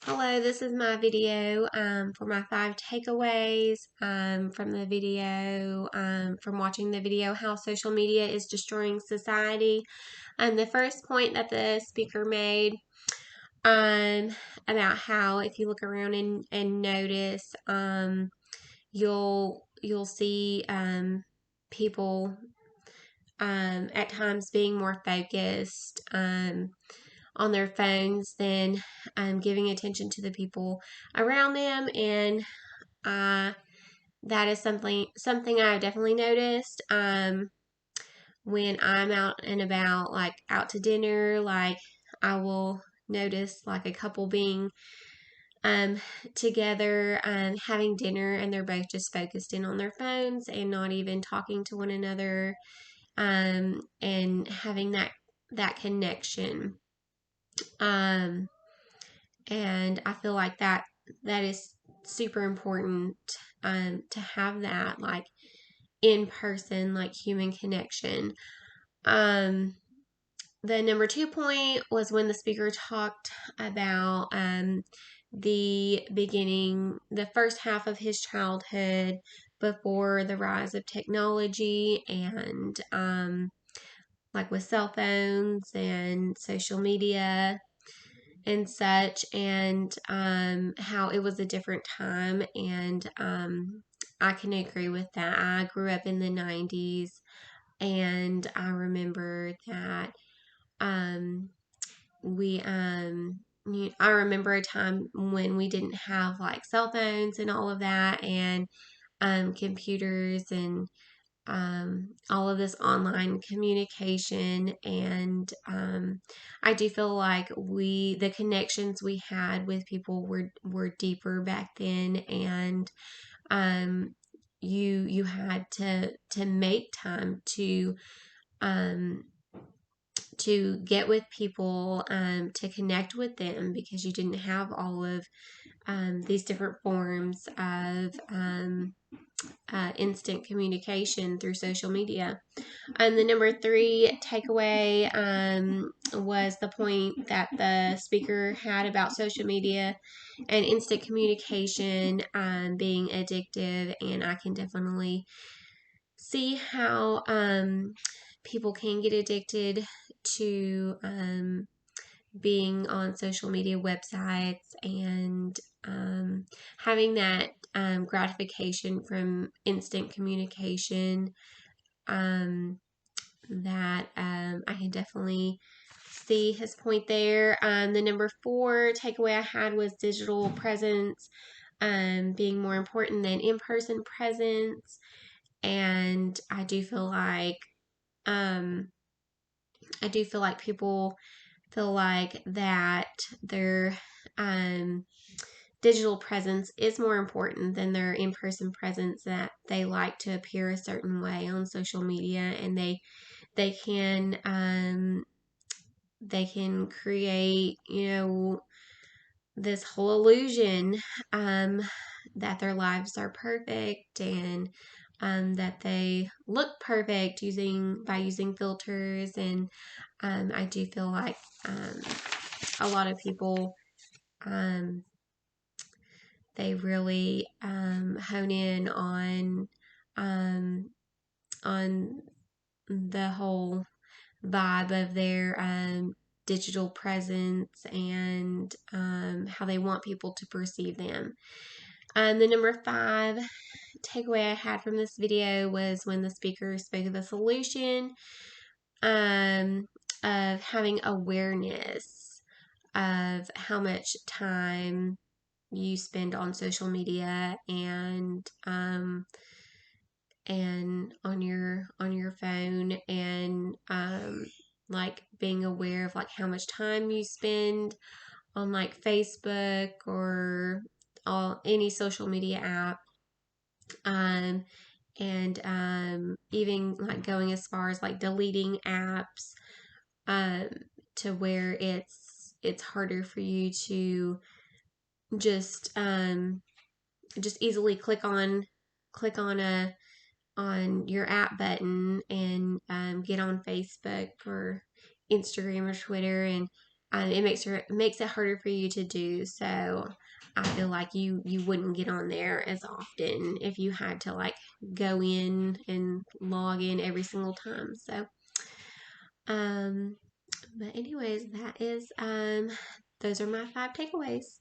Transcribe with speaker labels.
Speaker 1: Hello, this is my video for my 5 takeaways from the video, from watching the video, how social media is destroying society. The first point that the speaker made um, about how if you look around and notice, you'll see people at times being more focused on their phones than giving attention to the people around them, and uh, that is something I've definitely noticed when I'm out and about, like out to dinner. Like I will notice like a couple being um, together having dinner, and they're both just focused in on their phones and not even talking to one another, and having that connection. Um, and I feel like that is super important to have that like in person, like human connection. Um, the number 2 point was when the speaker talked about the first half of his childhood before the rise of technology, and like with cell phones and social media and such, and how it was a different time. And I can agree with that. I grew up in the 90s, and I remember that um, I remember a time when we didn't have like cell phones and all of that, and computers, and all of this online communication. And I do feel like the connections we had with people were deeper back then, and um, you had to make time um, to get with people, to connect with them, because you didn't have all of these different forms of instant communication through social media. The number 3 takeaway was the point that the speaker had about social media and instant communication being addictive, and I can definitely see how people can get addicted to being on social media websites, and having that gratification from instant communication. Um, that I can definitely see his point there. The number 4 takeaway I had was digital presence being more important than in-person presence. And um, I do feel like people feel like that their um, digital presence is more important than their in-person presence, that they like to appear a certain way on social media, and they can create, this whole illusion um, that their lives are perfect, and that they look perfect using filters. And I do feel like a lot of people, um, they really hone in um, on the whole vibe of their digital presence, and how they want people to perceive them. The number 5 takeaway I had from this video was when the speaker spoke of the solution um, of having awareness of how much time you spend on social media, and on your phone, and like being aware of like how much time you spend on like Facebook or any social media app, um and even like going as far as like deleting apps, um to where it's harder for you to just just easily click on your app button, and get on Facebook or Instagram or Twitter, and it makes it harder for you to do. So I feel like you wouldn't get on there as often if you had to like go in and log in every single time. So um but anyways, that is those are my 5 takeaways.